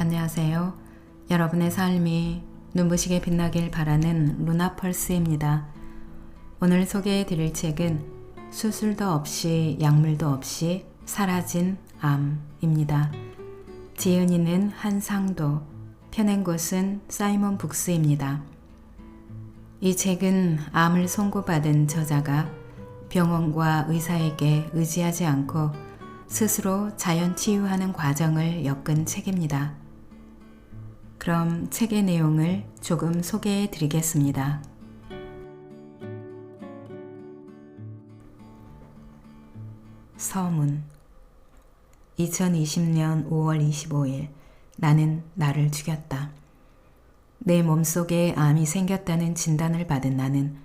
안녕하세요. 여러분의 삶이 눈부시게 빛나길 바라는 루나펄스입니다. 오늘 소개해 드릴 책은 수술도 없이 약물도 없이 사라진 암입니다. 지은이는 한상도, 펴낸 곳은 사이먼 북스입니다. 이 책은 암을 선고받은 저자가 병원과 의사에게 의지하지 않고 스스로 자연 치유하는 과정을 엮은 책입니다. 그럼 책의 내용을 조금 소개해 드리겠습니다. 서문 2020년 5월 25일 나는 나를 죽였다. 내 몸속에 암이 생겼다는 진단을 받은 나는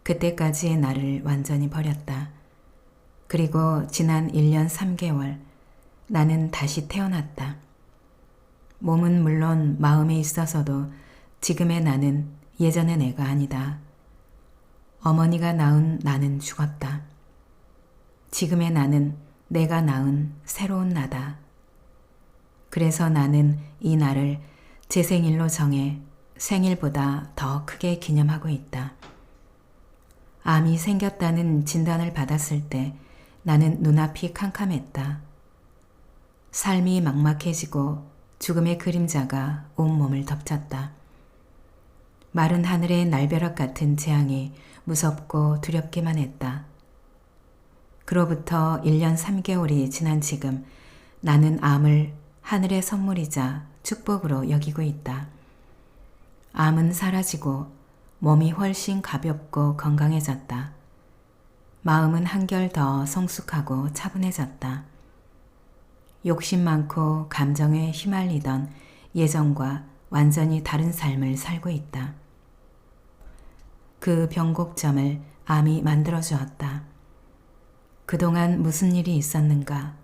그때까지의 나를 완전히 버렸다. 그리고 지난 1년 3개월 나는 다시 태어났다. 몸은 물론 마음에 있어서도 지금의 나는 예전의 내가 아니다. 어머니가 낳은 나는 죽었다. 지금의 나는 내가 낳은 새로운 나다. 그래서 나는 이 날을 제 생일로 정해 생일보다 더 크게 기념하고 있다. 암이 생겼다는 진단을 받았을 때 나는 눈앞이 캄캄했다. 삶이 막막해지고 죽음의 그림자가 온몸을 덮쳤다. 마른 하늘의 날벼락 같은 재앙이 무섭고 두렵기만 했다. 그로부터 1년 3개월이 지난 지금 나는 암을 하늘의 선물이자 축복으로 여기고 있다. 암은 사라지고 몸이 훨씬 가볍고 건강해졌다. 마음은 한결 더 성숙하고 차분해졌다. 욕심 많고 감정에 휘말리던 예전과 완전히 다른 삶을 살고 있다. 그 변곡점을 암이 만들어주었다. 그동안 무슨 일이 있었는가?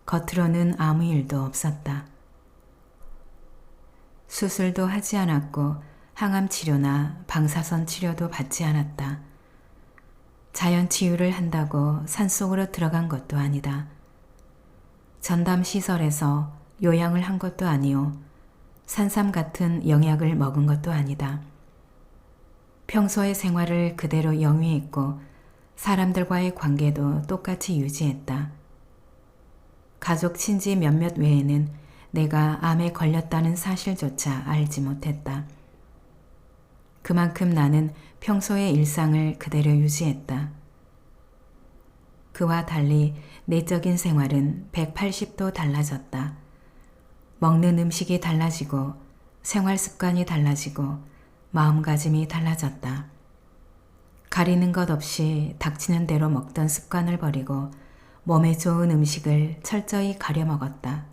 겉으로는 아무 일도 없었다. 수술도 하지 않았고 항암 치료나 방사선 치료도 받지 않았다. 자연 치유를 한다고 산속으로 들어간 것도 아니다. 전담 시설에서 요양을 한 것도 아니오. 산삼 같은 영약을 먹은 것도 아니다. 평소의 생활을 그대로 영위했고 사람들과의 관계도 똑같이 유지했다. 가족 친지 몇몇 외에는 내가 암에 걸렸다는 사실조차 알지 못했다. 그만큼 나는 평소의 일상을 그대로 유지했다. 그와 달리 내적인 생활은 180도 달라졌다. 먹는 음식이 달라지고 생활 습관이 달라지고 마음가짐이 달라졌다. 가리는 것 없이 닥치는 대로 먹던 습관을 버리고 몸에 좋은 음식을 철저히 가려 먹었다.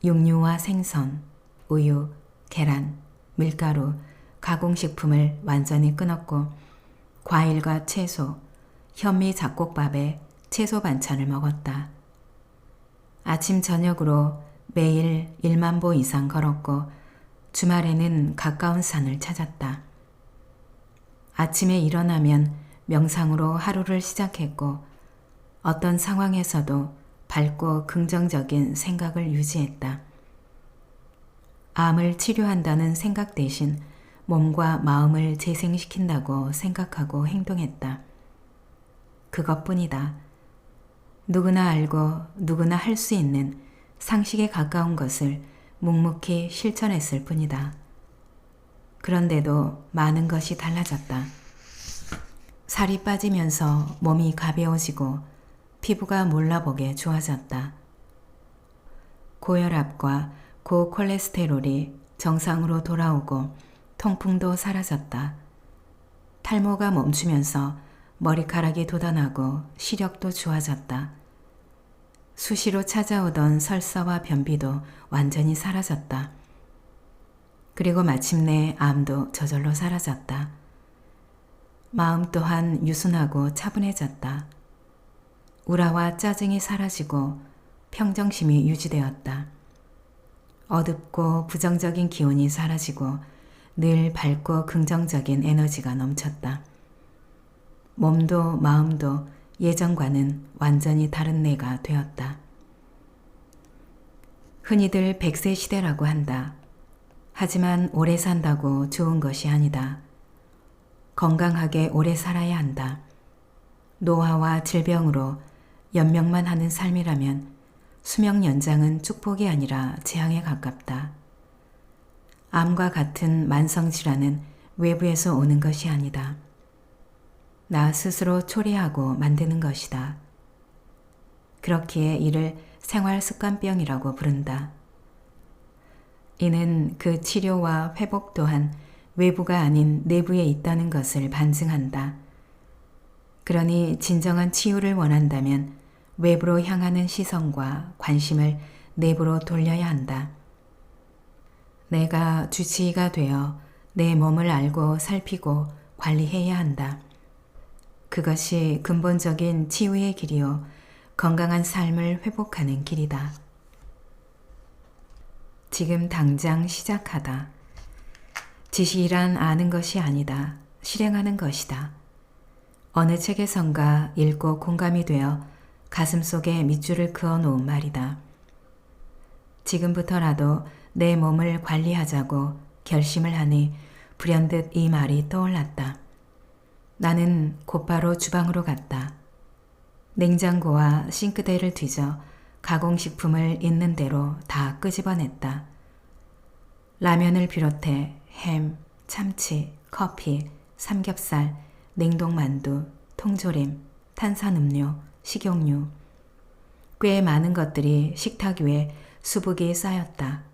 육류와 생선, 우유, 계란, 밀가루, 가공식품을 완전히 끊었고 과일과 채소, 현미 잡곡밥에 채소 반찬을 먹었다. 아침 저녁으로 매일 1만 보 이상 걸었고 주말에는 가까운 산을 찾았다. 아침에 일어나면 명상으로 하루를 시작했고 어떤 상황에서도 밝고 긍정적인 생각을 유지했다. 암을 치료한다는 생각 대신 몸과 마음을 재생시킨다고 생각하고 행동했다. 그것뿐이다. 누구나 알고 누구나 할 수 있는 상식에 가까운 것을 묵묵히 실천했을 뿐이다. 그런데도 많은 것이 달라졌다. 살이 빠지면서 몸이 가벼워지고 피부가 몰라보게 좋아졌다. 고혈압과 고콜레스테롤이 정상으로 돌아오고 통풍도 사라졌다. 탈모가 멈추면서 머리카락이 돋아나고 시력도 좋아졌다. 수시로 찾아오던 설사와 변비도 완전히 사라졌다. 그리고 마침내 암도 저절로 사라졌다. 마음 또한 유순하고 차분해졌다. 우라와 짜증이 사라지고 평정심이 유지되었다. 어둡고 부정적인 기운이 사라지고 늘 밝고 긍정적인 에너지가 넘쳤다. 몸도 마음도 예전과는 완전히 다른 내가 되었다. 흔히들 100세 시대라고 한다. 하지만 오래 산다고 좋은 것이 아니다. 건강하게 오래 살아야 한다. 노화와 질병으로 연명만 하는 삶이라면 수명 연장은 축복이 아니라 재앙에 가깝다. 암과 같은 만성질환은 외부에서 오는 것이 아니다. 나 스스로 초래하고 만드는 것이다. 그렇기에 이를 생활습관병이라고 부른다. 이는 그 치료와 회복 또한 외부가 아닌 내부에 있다는 것을 반증한다. 그러니 진정한 치유를 원한다면 외부로 향하는 시선과 관심을 내부로 돌려야 한다. 내가 주치의가 되어 내 몸을 알고 살피고 관리해야 한다. 그것이 근본적인 치유의 길이요 건강한 삶을 회복하는 길이다. 지금 당장 시작하다. 지식이란 아는 것이 아니다. 실행하는 것이다. 어느 책에선가 읽고 공감이 되어 가슴속에 밑줄을 그어 놓은 말이다. 지금부터라도 내 몸을 관리하자고 결심을 하니 불현듯 이 말이 떠올랐다. 나는 곧바로 주방으로 갔다. 냉장고와 싱크대를 뒤져 가공식품을 있는 대로 다 끄집어냈다. 라면을 비롯해 햄, 참치, 커피, 삼겹살, 냉동만두, 통조림, 탄산음료, 식용유. 꽤 많은 것들이 식탁 위에 수북이 쌓였다.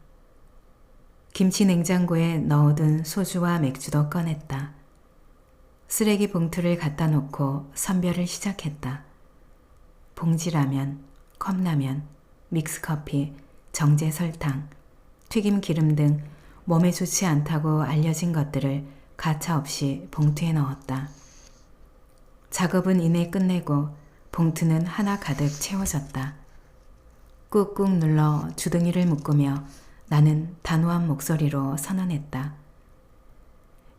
김치 냉장고에 넣어둔 소주와 맥주도 꺼냈다. 쓰레기 봉투를 갖다 놓고 선별을 시작했다. 봉지라면, 컵라면, 믹스커피, 정제 설탕, 튀김 기름 등 몸에 좋지 않다고 알려진 것들을 가차없이 봉투에 넣었다. 작업은 이내 끝내고 봉투는 하나 가득 채워졌다. 꾹꾹 눌러 주둥이를 묶으며 나는 단호한 목소리로 선언했다.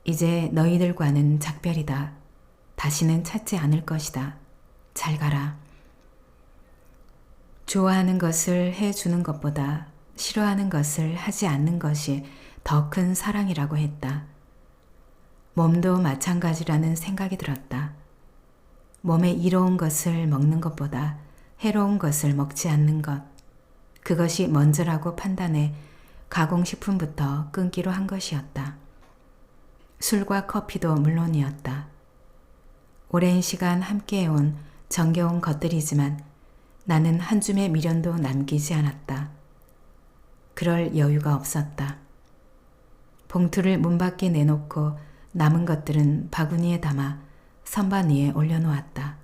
이제 너희들과는 작별이다. 다시는 찾지 않을 것이다. 잘 가라. 좋아하는 것을 해주는 것보다 싫어하는 것을 하지 않는 것이 더 큰 사랑이라고 했다. 몸도 마찬가지라는 생각이 들었다. 몸에 이로운 것을 먹는 것보다 해로운 것을 먹지 않는 것, 그것이 먼저라고 판단해 가공식품부터 끊기로 한 것이었다. 술과 커피도 물론이었다. 오랜 시간 함께해온 정겨운 것들이지만 나는 한 줌의 미련도 남기지 않았다. 그럴 여유가 없었다. 봉투를 문 밖에 내놓고 남은 것들은 바구니에 담아 선반 위에 올려놓았다.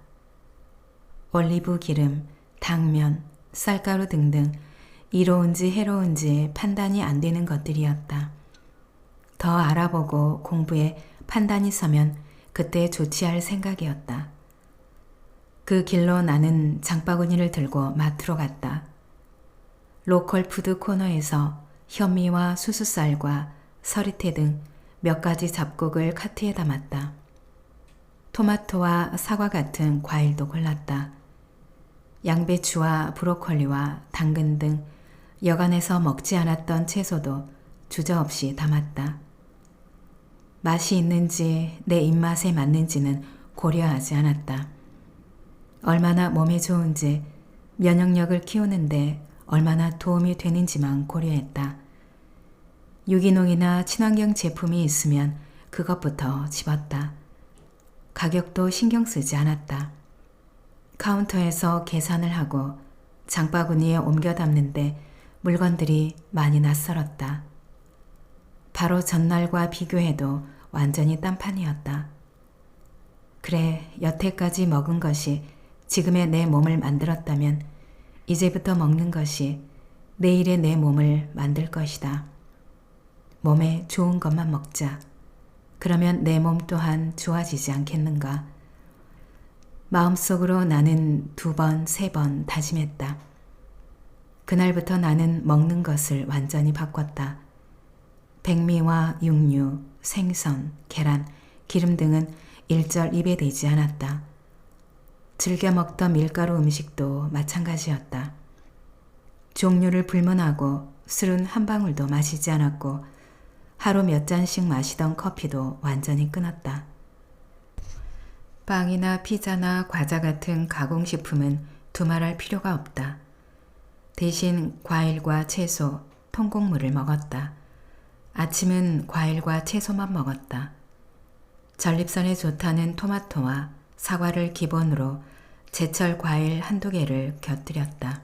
올리브 기름, 당면, 쌀가루 등등 이로운지 해로운지 판단이 안 되는 것들이었다. 더 알아보고 공부해 판단이 서면 그때 조치할 생각이었다. 그 길로 나는 장바구니를 들고 마트로 갔다. 로컬 푸드 코너에서 현미와 수수쌀과 서리태 등 몇 가지 잡곡을 카트에 담았다. 토마토와 사과 같은 과일도 골랐다. 양배추와 브로콜리와 당근 등 여간에서 먹지 않았던 채소도 주저없이 담았다. 맛이 있는지 내 입맛에 맞는지는 고려하지 않았다. 얼마나 몸에 좋은지, 면역력을 키우는데 얼마나 도움이 되는지만 고려했다. 유기농이나 친환경 제품이 있으면 그것부터 집었다. 가격도 신경 쓰지 않았다. 카운터에서 계산을 하고 장바구니에 옮겨 담는데 물건들이 많이 낯설었다. 바로 전날과 비교해도 완전히 딴판이었다. 그래, 여태까지 먹은 것이 지금의 내 몸을 만들었다면 이제부터 먹는 것이 내일의 내 몸을 만들 것이다. 몸에 좋은 것만 먹자. 그러면 내 몸 또한 좋아지지 않겠는가? 마음속으로 나는 2번, 3번 다짐했다. 그날부터 나는 먹는 것을 완전히 바꿨다. 백미와 육류, 생선, 계란, 기름 등은 일절 입에 대지 않았다. 즐겨 먹던 밀가루 음식도 마찬가지였다. 종류를 불문하고 술은 한 방울도 마시지 않았고 하루 몇 잔씩 마시던 커피도 완전히 끊었다. 빵이나 피자나 과자 같은 가공식품은 두말할 필요가 없다. 대신 과일과 채소, 통곡물을 먹었다. 아침은 과일과 채소만 먹었다. 전립선에 좋다는 토마토와 사과를 기본으로 제철 과일 한두 개를 곁들였다.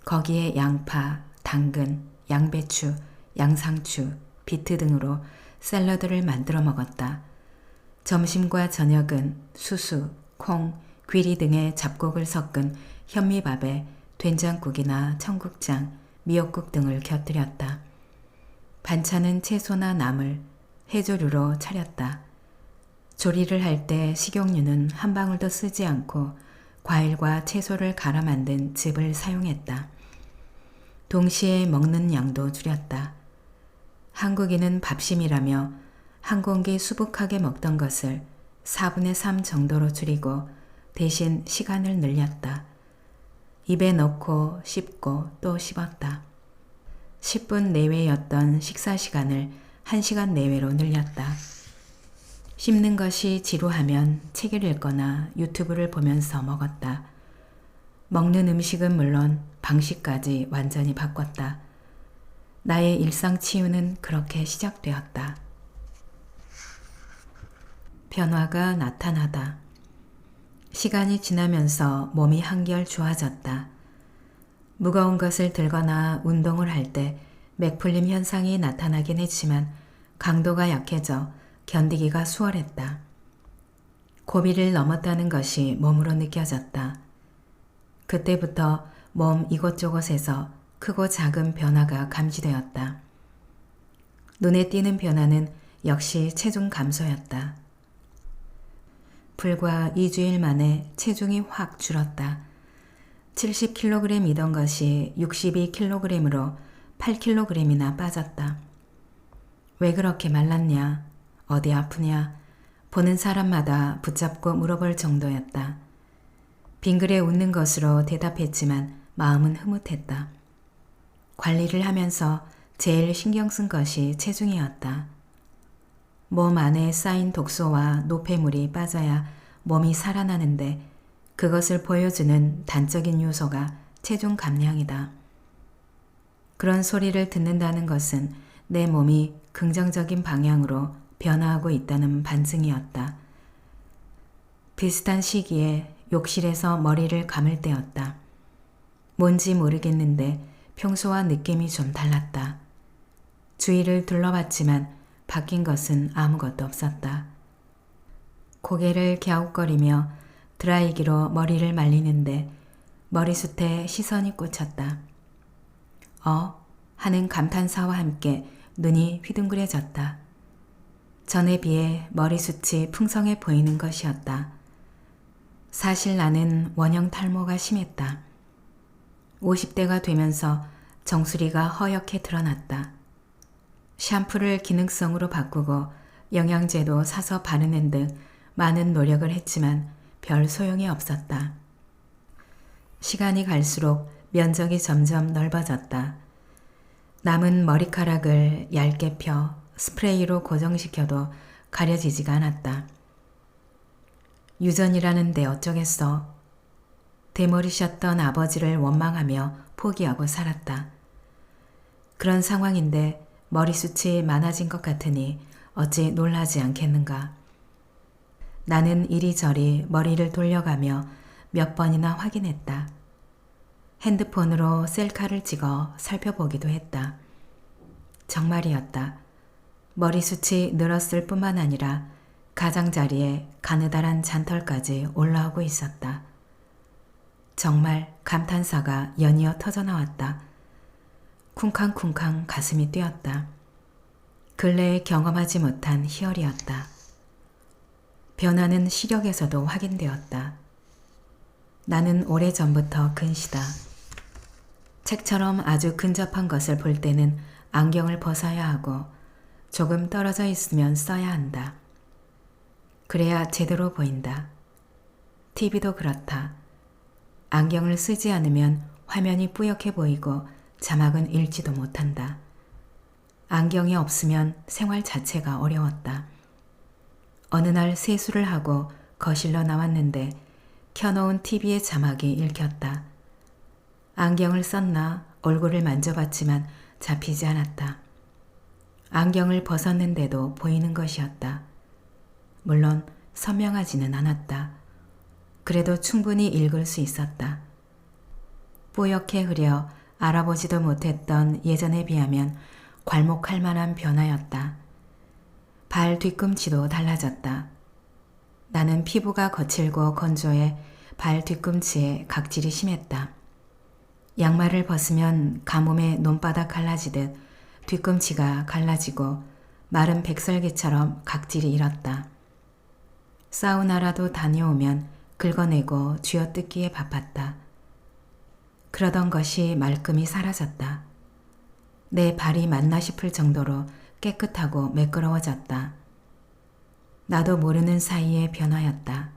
거기에 양파, 당근, 양배추, 양상추, 비트 등으로 샐러드를 만들어 먹었다. 점심과 저녁은 수수, 콩, 귀리 등의 잡곡을 섞은 현미밥에 된장국이나 청국장, 미역국 등을 곁들였다. 반찬은 채소나 나물, 해조류로 차렸다. 조리를 할 때 식용유는 한 방울도 쓰지 않고 과일과 채소를 갈아 만든 즙을 사용했다. 동시에 먹는 양도 줄였다. 한국인은 밥심이라며 한 공기 수북하게 먹던 것을 4분의 3 정도로 줄이고 대신 시간을 늘렸다. 입에 넣고 씹고 또 씹었다. 10분 내외였던 식사 시간을 1시간 내외로 늘렸다. 씹는 것이 지루하면 책을 읽거나 유튜브를 보면서 먹었다. 먹는 음식은 물론 방식까지 완전히 바꿨다. 나의 일상 치유는 그렇게 시작되었다. 변화가 나타나다. 시간이 지나면서 몸이 한결 좋아졌다. 무거운 것을 들거나 운동을 할 때 맥풀림 현상이 나타나긴 했지만 강도가 약해져 견디기가 수월했다. 고비를 넘었다는 것이 몸으로 느껴졌다. 그때부터 몸 이곳저곳에서 크고 작은 변화가 감지되었다. 눈에 띄는 변화는 역시 체중 감소였다. 불과 2주일 만에 체중이 확 줄었다. 70kg이던 것이 62kg으로 8kg이나 빠졌다. 왜 그렇게 말랐냐? 어디 아프냐? 보는 사람마다 붙잡고 물어볼 정도였다. 빙그레 웃는 것으로 대답했지만 마음은 흐뭇했다. 관리를 하면서 제일 신경 쓴 것이 체중이었다. 몸 안에 쌓인 독소와 노폐물이 빠져야 몸이 살아나는데 그것을 보여주는 단적인 요소가 체중 감량이다. 그런 소리를 듣는다는 것은 내 몸이 긍정적인 방향으로 변화하고 있다는 반증이었다. 비슷한 시기에 욕실에서 머리를 감을 때였다. 뭔지 모르겠는데 평소와 느낌이 좀 달랐다. 주위를 둘러봤지만 바뀐 것은 아무것도 없었다. 고개를 갸웃거리며 드라이기로 머리를 말리는데 머리숱에 시선이 꽂혔다. 하는 감탄사와 함께 눈이 휘둥그레졌다. 전에 비해 머리숱이 풍성해 보이는 것이었다. 사실 나는 원형 탈모가 심했다. 50대가 되면서 정수리가 허옇게 드러났다. 샴푸를 기능성으로 바꾸고 영양제도 사서 바르는 등 많은 노력을 했지만 별 소용이 없었다. 시간이 갈수록 면적이 점점 넓어졌다. 남은 머리카락을 얇게 펴 스프레이로 고정시켜도 가려지지가 않았다. 유전이라는데 어쩌겠어. 대머리셨던 아버지를 원망하며 포기하고 살았다. 그런 상황인데 머리숱이 많아진 것 같으니 어찌 놀라지 않겠는가. 나는 이리저리 머리를 돌려가며 몇 번이나 확인했다. 핸드폰으로 셀카를 찍어 살펴보기도 했다. 정말이었다. 머리숱이 늘었을 뿐만 아니라 가장자리에 가느다란 잔털까지 올라오고 있었다. 정말 감탄사가 연이어 터져나왔다. 쿵쾅쿵쾅 가슴이 뛰었다. 근래에 경험하지 못한 희열이었다. 변화는 시력에서도 확인되었다. 나는 오래전부터 근시다. 책처럼 아주 근접한 것을 볼 때는 안경을 벗어야 하고 조금 떨어져 있으면 써야 한다. 그래야 제대로 보인다. TV도 그렇다. 안경을 쓰지 않으면 화면이 뿌옇게 보이고 자막은 읽지도 못한다. 안경이 없으면 생활 자체가 어려웠다. 어느 날 세수를 하고 거실로 나왔는데 켜놓은 TV의 자막이 읽혔다. 안경을 썼나 얼굴을 만져봤지만 잡히지 않았다. 안경을 벗었는데도 보이는 것이었다. 물론 선명하지는 않았다. 그래도 충분히 읽을 수 있었다. 뿌옇게 흐려 알아보지도 못했던 예전에 비하면 괄목할 만한 변화였다. 발 뒤꿈치도 달라졌다. 나는 피부가 거칠고 건조해 발 뒤꿈치에 각질이 심했다. 양말을 벗으면 가뭄에 논바닥 갈라지듯 뒤꿈치가 갈라지고 마른 백설기처럼 각질이 일었다. 사우나라도 다녀오면 긁어내고 쥐어뜯기에 바빴다. 그러던 것이 말끔히 사라졌다. 내 발이 맞나 싶을 정도로 깨끗하고 매끄러워졌다. 나도 모르는 사이에 변화였다.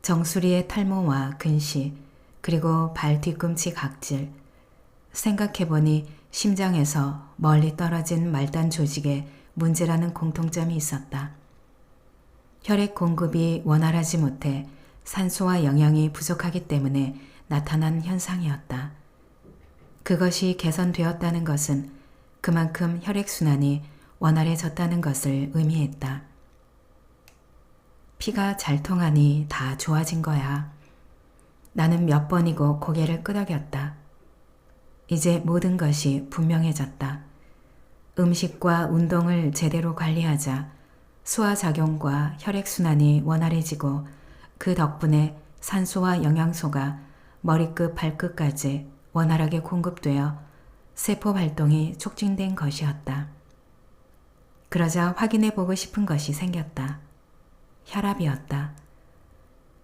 정수리의 탈모와 근시, 그리고 발 뒤꿈치 각질. 생각해보니 심장에서 멀리 떨어진 말단 조직에 문제라는 공통점이 있었다. 혈액 공급이 원활하지 못해 산소와 영양이 부족하기 때문에 나타난 현상이었다. 그것이 개선되었다는 것은 그만큼 혈액순환이 원활해졌다는 것을 의미했다. 피가 잘 통하니 다 좋아진 거야. 나는 몇 번이고 고개를 끄덕였다. 이제 모든 것이 분명해졌다. 음식과 운동을 제대로 관리하자 소화작용과 혈액순환이 원활해지고 그 덕분에 산소와 영양소가 머리끝 발끝까지 원활하게 공급되어 세포 활동이 촉진된 것이었다. 그러자 확인해보고 싶은 것이 생겼다. 혈압이었다.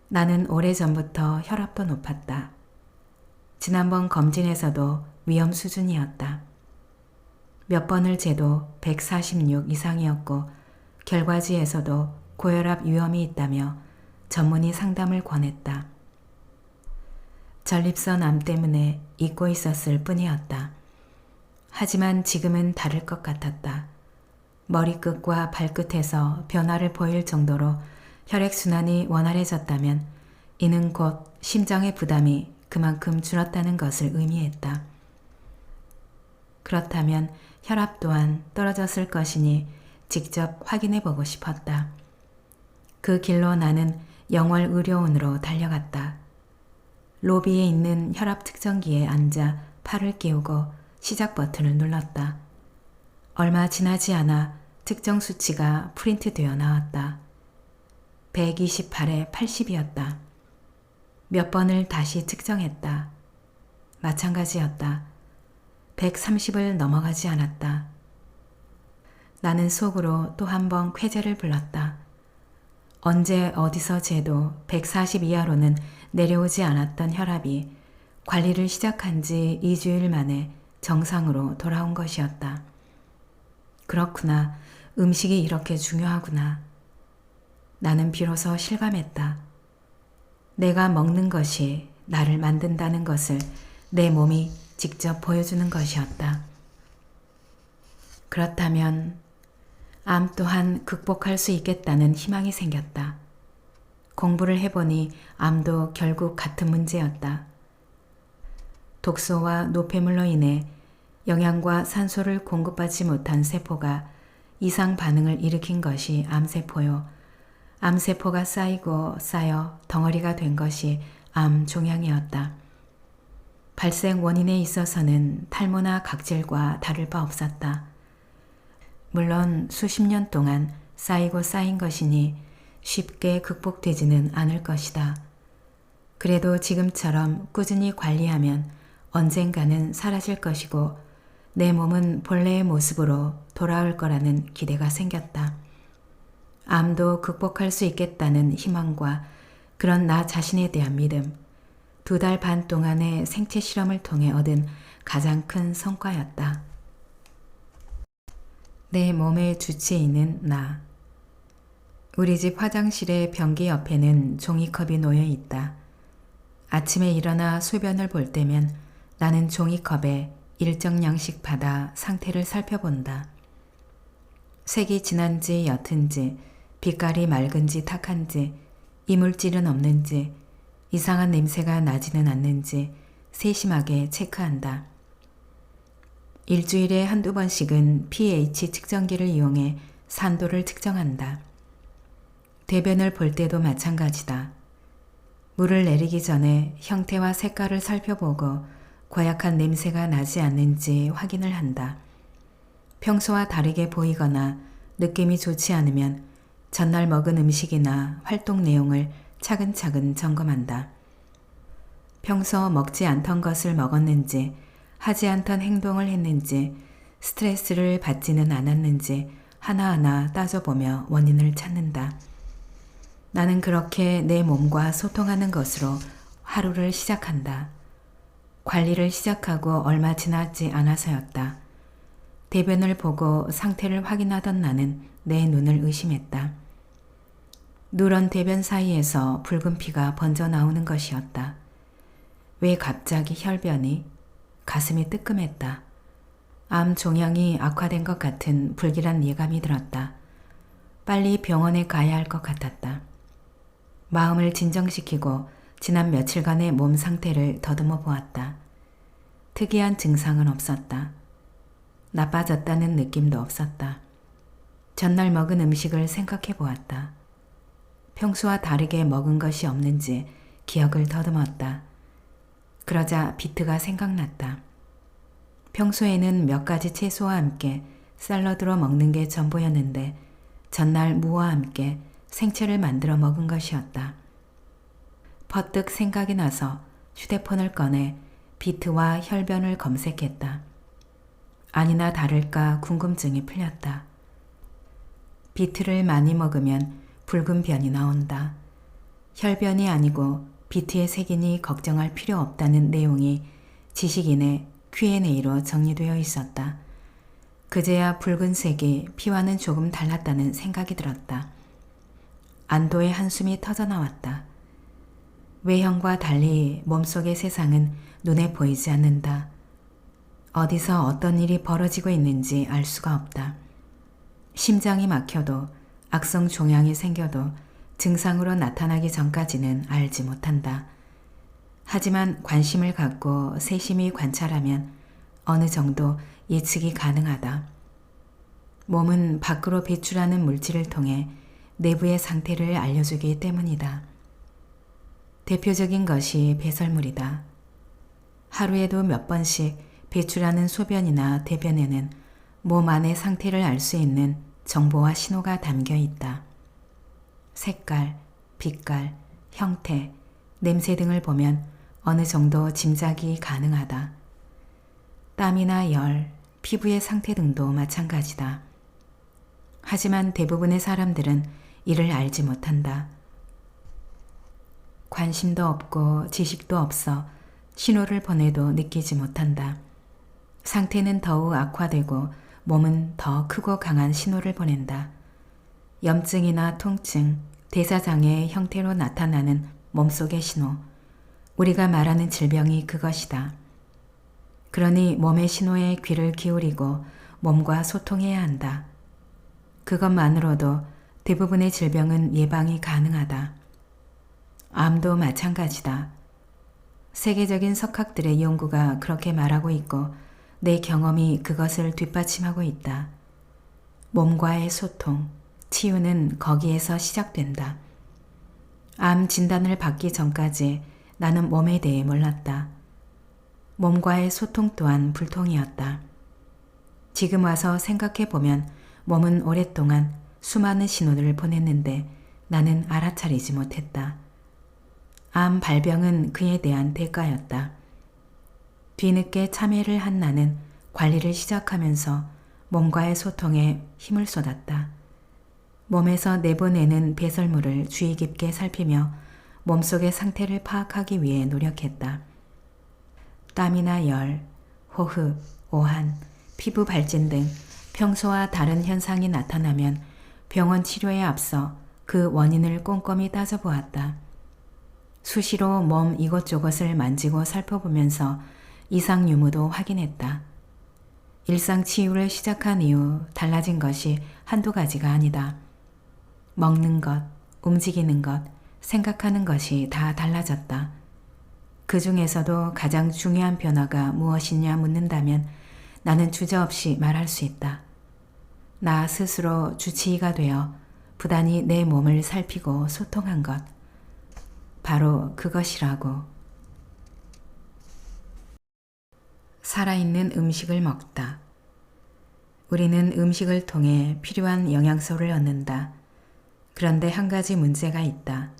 나는 오래전부터 혈압도 높았다. 지난번 검진에서도 위험 수준이었다. 몇 번을 재도 146 이상이었고 결과지에서도 고혈압 위험이 있다며 전문의 상담을 권했다. 전립선 암 때문에 잊고 있었을 뿐이었다. 하지만 지금은 다를 것 같았다. 머리끝과 발끝에서 변화를 보일 정도로 혈액순환이 원활해졌다면 이는 곧 심장의 부담이 그만큼 줄었다는 것을 의미했다. 그렇다면 혈압 또한 떨어졌을 것이니 직접 확인해 보고 싶었다. 그 길로 나는 영월 의료원으로 달려갔다. 로비에 있는 혈압 측정기에 앉아 팔을 끼우고 시작 버튼을 눌렀다. 얼마 지나지 않아 측정 수치가 프린트되어 나왔다. 128에 80이었다. 몇 번을 다시 측정했다. 마찬가지였다. 130을 넘어가지 않았다. 나는 속으로 또 한 번 쾌재를 불렀다. 언제 어디서 재도 140 이하로는 내려오지 않았던 혈압이 관리를 시작한 지 2주일 만에 정상으로 돌아온 것이었다. 그렇구나. 음식이 이렇게 중요하구나. 나는 비로소 실감했다. 내가 먹는 것이 나를 만든다는 것을 내 몸이 직접 보여주는 것이었다. 그렇다면 암 또한 극복할 수 있겠다는 희망이 생겼다. 공부를 해보니 암도 결국 같은 문제였다. 독소와 노폐물로 인해 영양과 산소를 공급받지 못한 세포가 이상 반응을 일으킨 것이 암세포요. 암세포가 쌓이고 쌓여 덩어리가 된 것이 암 종양이었다. 발생 원인에 있어서는 탈모나 각질과 다를 바 없었다. 물론 수십 년 동안 쌓이고 쌓인 것이니 쉽게 극복되지는 않을 것이다. 그래도 지금처럼 꾸준히 관리하면 언젠가는 사라질 것이고 내 몸은 본래의 모습으로 돌아올 거라는 기대가 생겼다. 암도 극복할 수 있겠다는 희망과 그런 나 자신에 대한 믿음, 2달 반 동안의 생체 실험을 통해 얻은 가장 큰 성과였다. 내 몸의 주치의는 나. 우리 집 화장실의 변기 옆에는 종이컵이 놓여 있다. 아침에 일어나 소변을 볼 때면 나는 종이컵에 일정량씩 받아 상태를 살펴본다. 색이 진한지 옅은지, 빛깔이 맑은지 탁한지, 이물질은 없는지, 이상한 냄새가 나지는 않는지 세심하게 체크한다. 일주일에 한두 번씩은 pH 측정기를 이용해 산도를 측정한다. 대변을 볼 때도 마찬가지다. 물을 내리기 전에 형태와 색깔을 살펴보고 고약한 냄새가 나지 않는지 확인을 한다. 평소와 다르게 보이거나 느낌이 좋지 않으면 전날 먹은 음식이나 활동 내용을 차근차근 점검한다. 평소 먹지 않던 것을 먹었는지, 하지 않던 행동을 했는지, 스트레스를 받지는 않았는지 하나하나 따져보며 원인을 찾는다. 나는 그렇게 내 몸과 소통하는 것으로 하루를 시작한다. 관리를 시작하고 얼마 지나지 않아서였다. 대변을 보고 상태를 확인하던 나는 내 눈을 의심했다. 누런 대변 사이에서 붉은 피가 번져 나오는 것이었다. 왜 갑자기 혈변이? 가슴이 뜨끔했다. 암 종양이 악화된 것 같은 불길한 예감이 들었다. 빨리 병원에 가야 할 것 같았다. 마음을 진정시키고 지난 며칠간의 몸 상태를 더듬어 보았다. 특이한 증상은 없었다. 나빠졌다는 느낌도 없었다. 전날 먹은 음식을 생각해 보았다. 평소와 다르게 먹은 것이 없는지 기억을 더듬었다. 그러자 비트가 생각났다. 평소에는 몇 가지 채소와 함께 샐러드로 먹는 게 전부였는데 전날 무와 함께 생채를 만들어 먹은 것이었다. 퍼뜩 생각이 나서 휴대폰을 꺼내 비트와 혈변을 검색했다. 아니나 다를까 궁금증이 풀렸다. 비트를 많이 먹으면 붉은 변이 나온다. 혈변이 아니고 비트의 색이니 걱정할 필요 없다는 내용이 지식인의 Q&A로 정리되어 있었다. 그제야 붉은색이 피와는 조금 달랐다는 생각이 들었다. 안도의 한숨이 터져나왔다. 외형과 달리 몸속의 세상은 눈에 보이지 않는다. 어디서 어떤 일이 벌어지고 있는지 알 수가 없다. 심장이 막혀도 악성 종양이 생겨도 증상으로 나타나기 전까지는 알지 못한다. 하지만 관심을 갖고 세심히 관찰하면 어느 정도 예측이 가능하다. 몸은 밖으로 배출하는 물질을 통해 내부의 상태를 알려주기 때문이다. 대표적인 것이 배설물이다. 하루에도 몇 번씩 배출하는 소변이나 대변에는 몸 안의 상태를 알 수 있는 정보와 신호가 담겨 있다. 색깔, 빛깔, 형태, 냄새 등을 보면 어느 정도 짐작이 가능하다. 땀이나 열, 피부의 상태 등도 마찬가지다. 하지만 대부분의 사람들은 이를 알지 못한다. 관심도 없고 지식도 없어 신호를 보내도 느끼지 못한다. 상태는 더욱 악화되고 몸은 더 크고 강한 신호를 보낸다. 염증이나 통증, 대사장애의 형태로 나타나는 몸속의 신호, 우리가 말하는 질병이 그것이다. 그러니 몸의 신호에 귀를 기울이고 몸과 소통해야 한다. 그것만으로도 대부분의 질병은 예방이 가능하다. 암도 마찬가지다. 세계적인 석학들의 연구가 그렇게 말하고 있고 내 경험이 그것을 뒷받침하고 있다. 몸과의 소통, 치유는 거기에서 시작된다. 암 진단을 받기 전까지 나는 몸에 대해 몰랐다. 몸과의 소통 또한 불통이었다. 지금 와서 생각해보면 몸은 오랫동안 수많은 신호를 보냈는데 나는 알아차리지 못했다. 암 발병은 그에 대한 대가였다. 뒤늦게 참여를 한 나는 관리를 시작하면서 몸과의 소통에 힘을 쏟았다. 몸에서 내보내는 배설물을 주의 깊게 살피며 몸속의 상태를 파악하기 위해 노력했다. 땀이나 열, 호흡, 오한, 피부 발진 등 평소와 다른 현상이 나타나면 병원 치료에 앞서 그 원인을 꼼꼼히 따져보았다. 수시로 몸 이것저것을 만지고 살펴보면서 이상 유무도 확인했다. 일상 치유를 시작한 이후 달라진 것이 한두 가지가 아니다. 먹는 것, 움직이는 것, 생각하는 것이 다 달라졌다. 그 중에서도 가장 중요한 변화가 무엇이냐 묻는다면 나는 주저없이 말할 수 있다. 나 스스로 주치의가 되어 부단히 내 몸을 살피고 소통한 것. 바로 그것이라고. 살아있는 음식을 먹다. 우리는 음식을 통해 필요한 영양소를 얻는다. 그런데 한 가지 문제가 있다.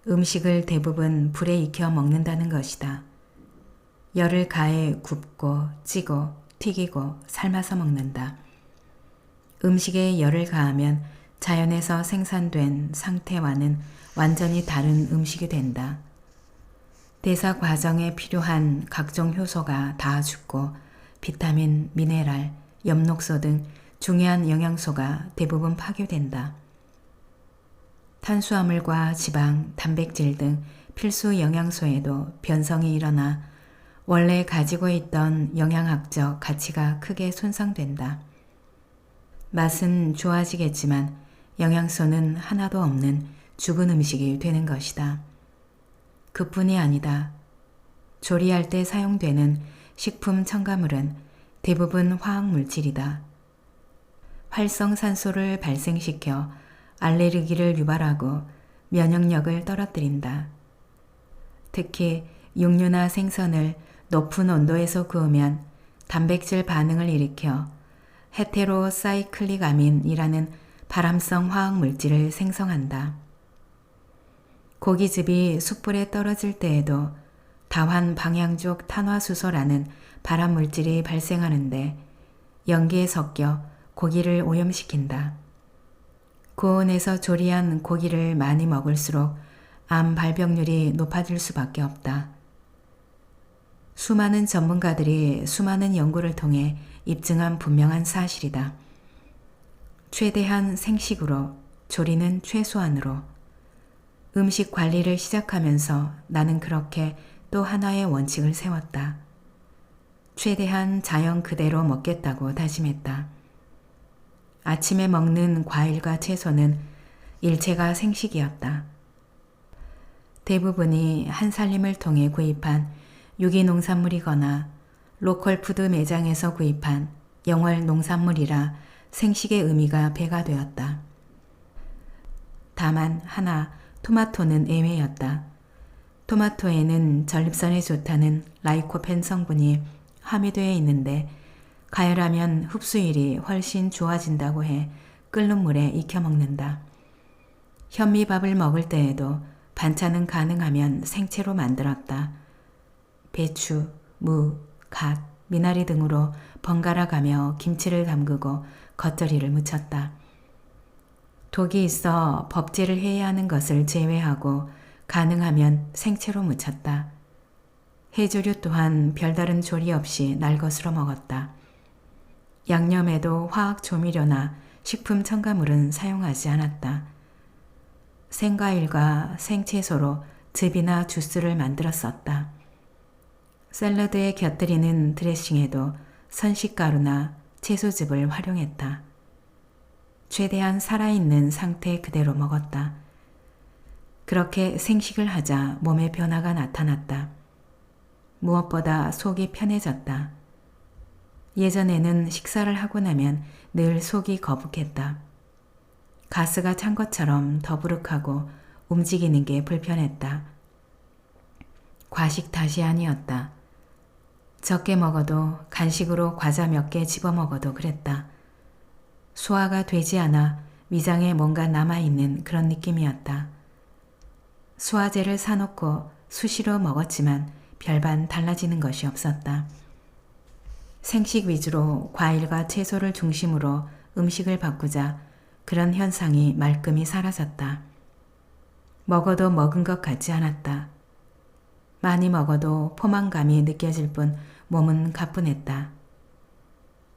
음식을 대부분 불에 익혀 먹는다는 것이다. 열을 가해 굽고 찌고 튀기고 삶아서 먹는다. 음식에 열을 가하면 자연에서 생산된 상태와는 완전히 다른 음식이 된다. 대사 과정에 필요한 각종 효소가 다 죽고 비타민, 미네랄, 엽록소 등 중요한 영양소가 대부분 파괴된다. 탄수화물과 지방, 단백질 등 필수 영양소에도 변성이 일어나 원래 가지고 있던 영양학적 가치가 크게 손상된다. 맛은 좋아지겠지만 영양소는 하나도 없는 죽은 음식이 되는 것이다. 그뿐이 아니다. 조리할 때 사용되는 식품 첨가물은 대부분 화학물질이다. 활성산소를 발생시켜 알레르기를 유발하고 면역력을 떨어뜨린다. 특히 육류나 생선을 높은 온도에서 구우면 단백질 반응을 일으켜 헤테로사이클릭아민이라는 발암성 화학물질을 생성한다. 고깃즙이 숯불에 떨어질 때에도 다환 방향족 탄화수소라는 발암물질이 발생하는데 연기에 섞여 고기를 오염시킨다. 고온에서 조리한 고기를 많이 먹을수록 암 발병률이 높아질 수밖에 없다. 수많은 전문가들이 수많은 연구를 통해 입증한 분명한 사실이다. 최대한 생식으로, 조리는 최소한으로. 음식 관리를 시작하면서 나는 그렇게 또 하나의 원칙을 세웠다. 최대한 자연 그대로 먹겠다고 다짐했다. 아침에 먹는 과일과 채소는 일체가 생식이었다. 대부분이 한살림을 통해 구입한 유기농산물이거나 로컬푸드 매장에서 구입한 영월 농산물이라 생식의 의미가 배가 되었다. 다만 하나, 토마토는 예외였다. 토마토에는 전립선에 좋다는 라이코펜 성분이 함유되어 있는데 가열하면 흡수율이 훨씬 좋아진다고 해 끓는 물에 익혀 먹는다. 현미밥을 먹을 때에도 반찬은 가능하면 생채로 만들었다. 배추, 무, 갓, 미나리 등으로 번갈아 가며 김치를 담그고 겉절이를 무쳤다. 독이 있어 법제를 해야 하는 것을 제외하고 가능하면 생채로 무쳤다. 해조류 또한 별다른 조리 없이 날 것으로 먹었다. 양념에도 화학 조미료나 식품 첨가물은 사용하지 않았다. 생과일과 생채소로 즙이나 주스를 만들어 썼다. 샐러드에 곁들이는 드레싱에도 선식가루나 채소즙을 활용했다. 최대한 살아있는 상태 그대로 먹었다. 그렇게 생식을 하자 몸에 변화가 나타났다. 무엇보다 속이 편해졌다. 예전에는 식사를 하고 나면 늘 속이 거북했다. 가스가 찬 것처럼 더부룩하고 움직이는 게 불편했다. 과식 탓이 아니었다. 적게 먹어도 간식으로 과자 몇 개 집어 먹어도 그랬다. 소화가 되지 않아 위장에 뭔가 남아있는 그런 느낌이었다. 소화제를 사놓고 수시로 먹었지만 별반 달라지는 것이 없었다. 생식 위주로 과일과 채소를 중심으로 음식을 바꾸자 그런 현상이 말끔히 사라졌다. 먹어도 먹은 것 같지 않았다. 많이 먹어도 포만감이 느껴질 뿐 몸은 가뿐했다.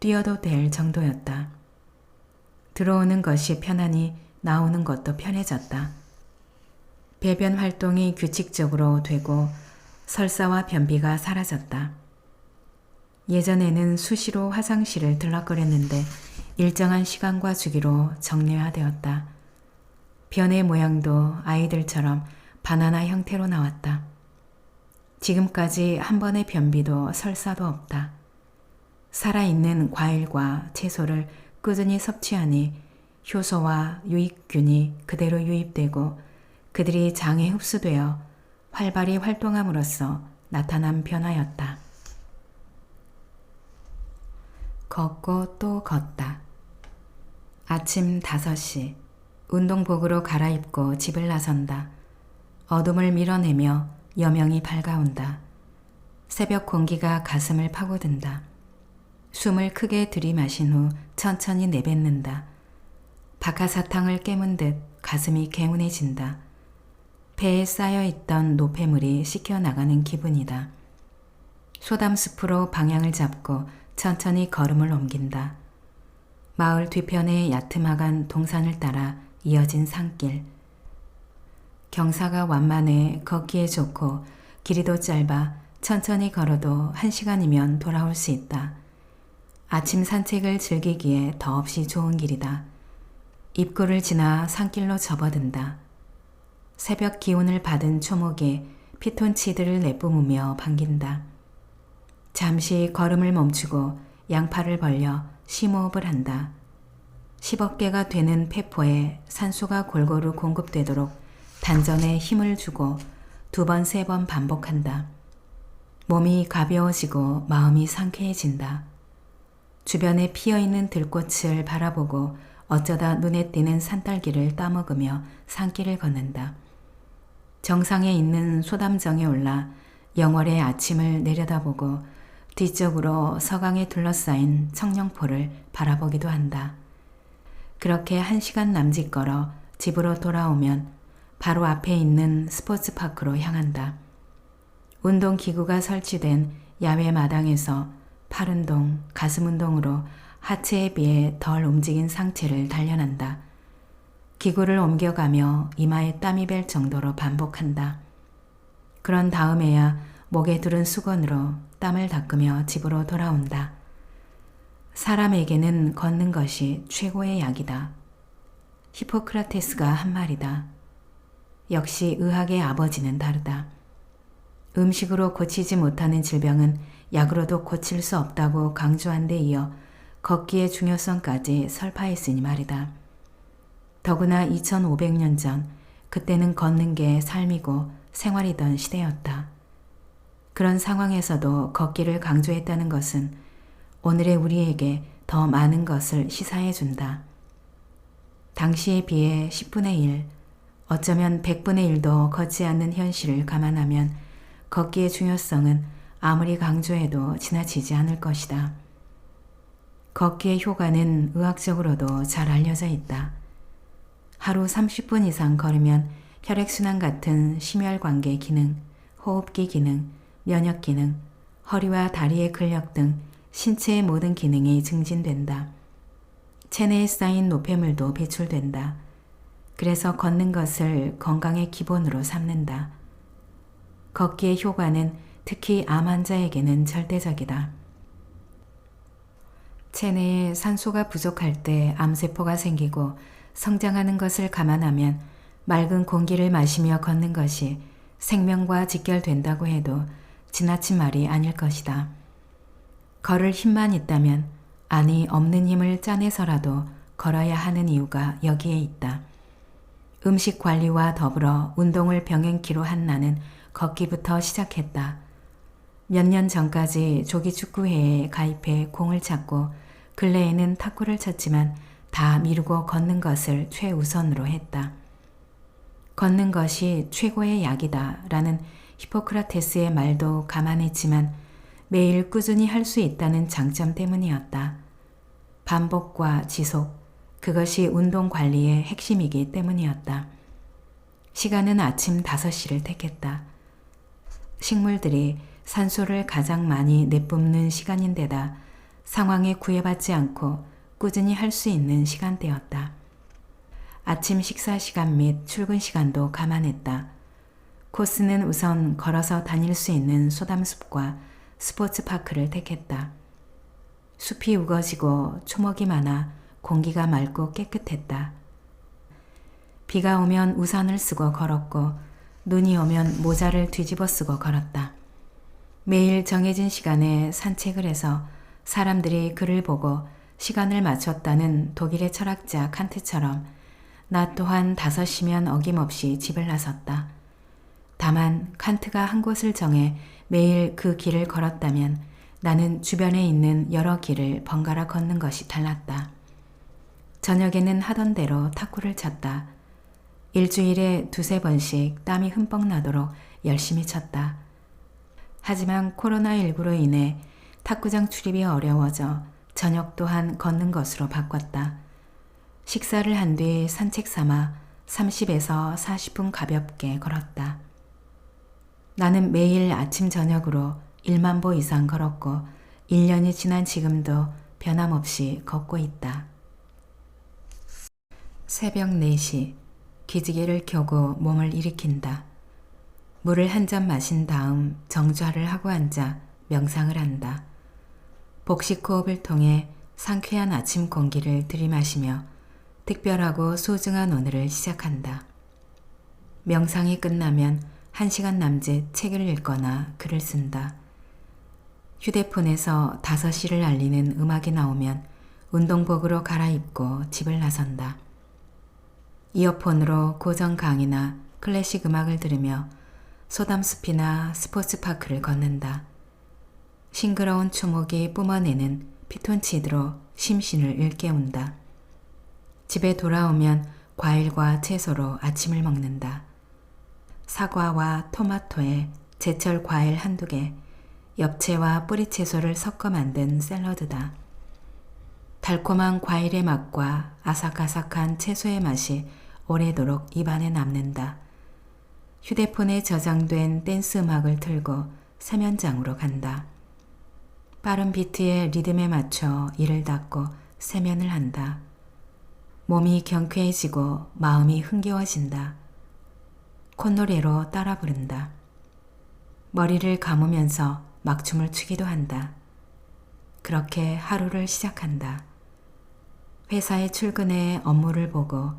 뛰어도 될 정도였다. 들어오는 것이 편하니 나오는 것도 편해졌다. 배변 활동이 규칙적으로 되고 설사와 변비가 사라졌다. 예전에는 수시로 화장실을 들락거렸는데 일정한 시간과 주기로 정례화되었다. 변의 모양도 아이들처럼 바나나 형태로 나왔다. 지금까지 한 번의 변비도 설사도 없다. 살아있는 과일과 채소를 꾸준히 섭취하니 효소와 유익균이 그대로 유입되고 그들이 장에 흡수되어 활발히 활동함으로써 나타난 변화였다. 걷고 또 걷다. 아침 5시 운동복으로 갈아입고 집을 나선다. 어둠을 밀어내며 여명이 밝아온다. 새벽 공기가 가슴을 파고든다. 숨을 크게 들이마신 후 천천히 내뱉는다. 박하사탕을 깨문 듯 가슴이 개운해진다. 배에 쌓여있던 노폐물이 씻겨나가는 기분이다. 소담숲으로 방향을 잡고 천천히 걸음을 옮긴다. 마을 뒤편의 야트막한 동산을 따라 이어진 산길. 경사가 완만해 걷기에 좋고 길이도 짧아 천천히 걸어도 1시간이면 돌아올 수 있다. 아침 산책을 즐기기에 더없이 좋은 길이다. 입구를 지나 산길로 접어든다. 새벽 기운을 받은 초목에 피톤치드를 내뿜으며 반긴다. 잠시 걸음을 멈추고 양팔을 벌려 심호흡을 한다. 10억 개가 되는 폐포에 산소가 골고루 공급되도록 단전에 힘을 주고 2번, 3번 반복한다. 몸이 가벼워지고 마음이 상쾌해진다. 주변에 피어있는 들꽃을 바라보고 어쩌다 눈에 띄는 산딸기를 따먹으며 산길을 걷는다. 정상에 있는 소담정에 올라 영월의 아침을 내려다보고 뒤쪽으로 서강에 둘러싸인 청령포를 바라보기도 한다. 그렇게 1시간 남짓 걸어 집으로 돌아오면 바로 앞에 있는 스포츠파크로 향한다. 운동기구가 설치된 야외 마당에서 팔운동, 가슴운동으로 하체에 비해 덜 움직인 상체를 단련한다. 기구를 옮겨가며 이마에 땀이 벨 정도로 반복한다. 그런 다음에야 목에 두른 수건으로 땀을 닦으며 집으로 돌아온다. 사람에게는 걷는 것이 최고의 약이다. 히포크라테스가 한 말이다. 역시 의학의 아버지는 다르다. 음식으로 고치지 못하는 질병은 약으로도 고칠 수 없다고 강조한 데 이어 걷기의 중요성까지 설파했으니 말이다. 더구나 2500년 전 그때는 걷는 게 삶이고 생활이던 시대였다. 그런 상황에서도 걷기를 강조했다는 것은 오늘의 우리에게 더 많은 것을 시사해 준다. 당시에 비해 10분의 1, 어쩌면 100분의 1도 걷지 않는 현실을 감안하면 걷기의 중요성은 아무리 강조해도 지나치지 않을 것이다. 걷기의 효과는 의학적으로도 잘 알려져 있다. 하루 30분 이상 걸으면 혈액순환 같은 심혈관계 기능, 호흡기 기능, 면역 기능, 허리와 다리의 근력 등 신체의 모든 기능이 증진된다. 체내에 쌓인 노폐물도 배출된다. 그래서 걷는 것을 건강의 기본으로 삼는다. 걷기의 효과는 특히 암 환자에게는 절대적이다. 체내에 산소가 부족할 때 암세포가 생기고 성장하는 것을 감안하면 맑은 공기를 마시며 걷는 것이 생명과 직결된다고 해도 지나친 말이 아닐 것이다. 걸을 힘만 있다면, 아니 없는 힘을 짜내서라도 걸어야 하는 이유가 여기에 있다. 음식 관리와 더불어 운동을 병행키로 한 나는 걷기부터 시작했다. 몇 년 전까지 조기축구회에 가입해 공을 찾고 근래에는 탁구를 쳤지만 다 미루고 걷는 것을 최우선으로 했다. 걷는 것이 최고의 약이다 라는 히포크라테스의 말도 감안했지만 매일 꾸준히 할 수 있다는 장점 때문이었다. 반복과 지속, 그것이 운동 관리의 핵심이기 때문이었다. 시간은 아침 5시를 택했다. 식물들이 산소를 가장 많이 내뿜는 시간인데다 상황에 구애받지 않고 꾸준히 할 수 있는 시간대였다. 아침 식사 시간 및 출근 시간도 감안했다. 코스는 우선 걸어서 다닐 수 있는 소담숲과 스포츠파크를 택했다. 숲이 우거지고 초목이 많아 공기가 맑고 깨끗했다. 비가 오면 우산을 쓰고 걸었고 눈이 오면 모자를 뒤집어 쓰고 걸었다. 매일 정해진 시간에 산책을 해서 사람들이 그를 보고 시간을 맞췄다는 독일의 철학자 칸트처럼 나 또한 5시면 어김없이 집을 나섰다. 다만 칸트가 한 곳을 정해 매일 그 길을 걸었다면 나는 주변에 있는 여러 길을 번갈아 걷는 것이 달랐다. 저녁에는 하던 대로 탁구를 쳤다. 일주일에 2-3번씩 땀이 흠뻑 나도록 열심히 쳤다. 하지만 코로나19로 인해 탁구장 출입이 어려워져 저녁 또한 걷는 것으로 바꿨다. 식사를 한 뒤 산책 삼아 30에서 40분 가볍게 걸었다. 나는 매일 아침 저녁으로 1만 보 이상 걸었고 1년이 지난 지금도 변함없이 걷고 있다. 새벽 4시 기지개를 켜고 몸을 일으킨다. 물을 한 잔 마신 다음 정좌를 하고 앉아 명상을 한다. 복식 호흡을 통해 상쾌한 아침 공기를 들이마시며 특별하고 소중한 오늘을 시작한다. 명상이 끝나면 1시간 남짓 책을 읽거나 글을 쓴다. 휴대폰에서 5시를 알리는 음악이 나오면 운동복으로 갈아입고 집을 나선다. 이어폰으로 고전 강의나 클래식 음악을 들으며 소담숲이나 스포츠파크를 걷는다. 싱그러운 초목이 뿜어내는 피톤치드로 심신을 일깨운다. 집에 돌아오면 과일과 채소로 아침을 먹는다. 사과와 토마토에 제철 과일 1-2개, 엽채와 뿌리채소를 섞어 만든 샐러드다. 달콤한 과일의 맛과 아삭아삭한 채소의 맛이 오래도록 입안에 남는다. 휴대폰에 저장된 댄스 음악을 틀고 세면장으로 간다. 빠른 비트의 리듬에 맞춰 이를 닫고 세면을 한다. 몸이 경쾌해지고 마음이 흥겨워진다. 콧노래로 따라 부른다. 머리를 감으면서 막춤을 추기도 한다. 그렇게 하루를 시작한다. 회사에 출근해 업무를 보고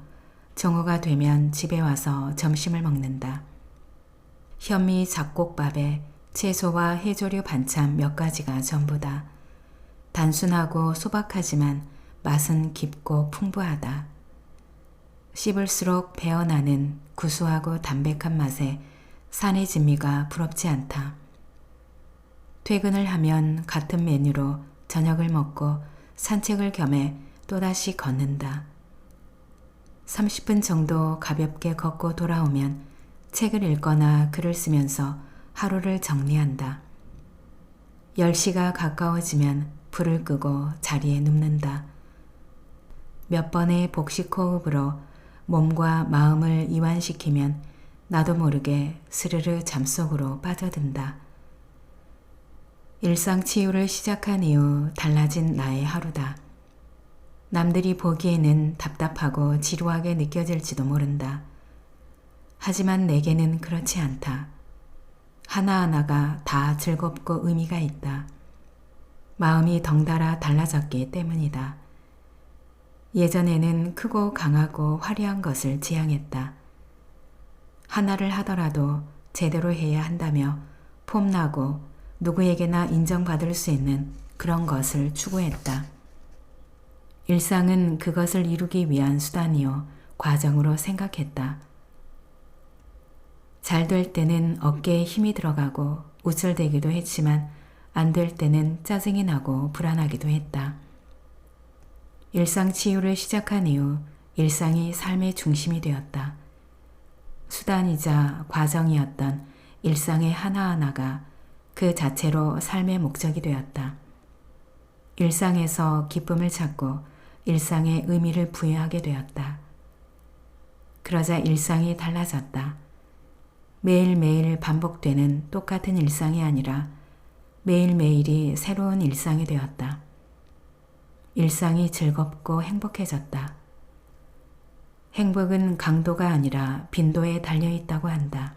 정오가 되면 집에 와서 점심을 먹는다. 현미 잡곡밥에 채소와 해조류 반찬 몇 가지가 전부다. 단순하고 소박하지만 맛은 깊고 풍부하다. 씹을수록 배어나는 구수하고 담백한 맛에 산의 진미가 부럽지 않다. 퇴근을 하면 같은 메뉴로 저녁을 먹고 산책을 겸해 또다시 걷는다. 30분 정도 가볍게 걷고 돌아오면 책을 읽거나 글을 쓰면서 하루를 정리한다. 10시가 가까워지면 불을 끄고 자리에 눕는다. 몇 번의 복식 호흡으로 몸과 마음을 이완시키면 나도 모르게 스르르 잠속으로 빠져든다. 일상 치유를 시작한 이후 달라진 나의 하루다. 남들이 보기에는 답답하고 지루하게 느껴질지도 모른다. 하지만 내게는 그렇지 않다. 하나하나가 다 즐겁고 의미가 있다. 마음이 덩달아 달라졌기 때문이다. 예전에는 크고 강하고 화려한 것을 지향했다. 하나를 하더라도 제대로 해야 한다며 폼나고 누구에게나 인정받을 수 있는 그런 것을 추구했다. 일상은 그것을 이루기 위한 수단이요 과정으로 생각했다. 잘 될 때는 어깨에 힘이 들어가고 우쭐대기도 했지만 안 될 때는 짜증이 나고 불안하기도 했다. 일상 치유를 시작한 이후 일상이 삶의 중심이 되었다. 수단이자 과정이었던 일상의 하나하나가 그 자체로 삶의 목적이 되었다. 일상에서 기쁨을 찾고 일상에 의미를 부여하게 되었다. 그러자 일상이 달라졌다. 매일매일 반복되는 똑같은 일상이 아니라 매일매일이 새로운 일상이 되었다. 일상이 즐겁고 행복해졌다. 행복은 강도가 아니라 빈도에 달려있다고 한다.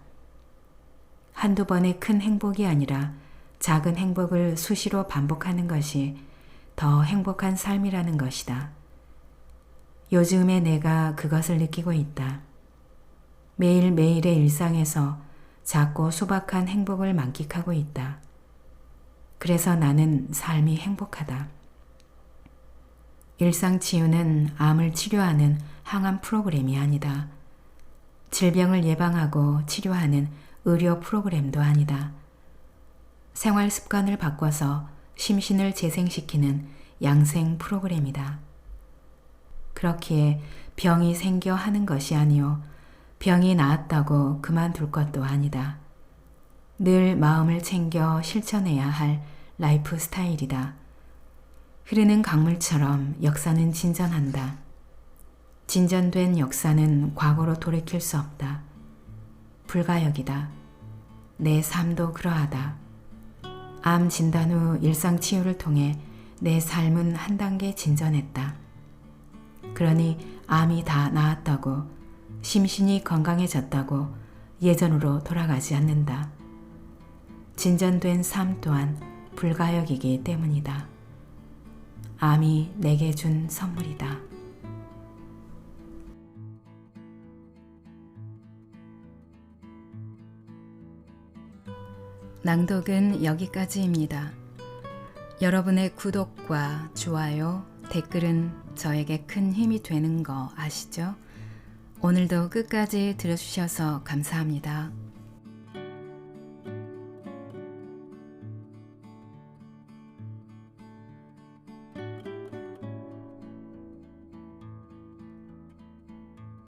한두 번의 큰 행복이 아니라 작은 행복을 수시로 반복하는 것이 더 행복한 삶이라는 것이다. 요즘에 내가 그것을 느끼고 있다. 매일매일의 일상에서 작고 소박한 행복을 만끽하고 있다. 그래서 나는 삶이 행복하다. 일상치유는 암을 치료하는 항암 프로그램이 아니다. 질병을 예방하고 치료하는 의료 프로그램도 아니다. 생활 습관을 바꿔서 심신을 재생시키는 양생 프로그램이다. 그렇기에 병이 생겨 하는 것이 아니요 병이 나았다고 그만둘 것도 아니다. 늘 마음을 챙겨 실천해야 할 라이프 스타일이다. 흐르는 강물처럼 역사는 진전한다. 진전된 역사는 과거로 돌이킬 수 없다. 불가역이다. 내 삶도 그러하다. 암 진단 후 일상 치유를 통해 내 삶은 한 단계 진전했다. 그러니 암이 다 나았다고, 심신이 건강해졌다고 예전으로 돌아가지 않는다. 진전된 삶 또한 불가역이기 때문이다. 암이 내게 준 선물이다. 낭독은 여기까지입니다. 여러분의 구독과 좋아요, 댓글은 저에게 큰 힘이 되는 거 아시죠? 오늘도 끝까지 들어주셔서 감사합니다.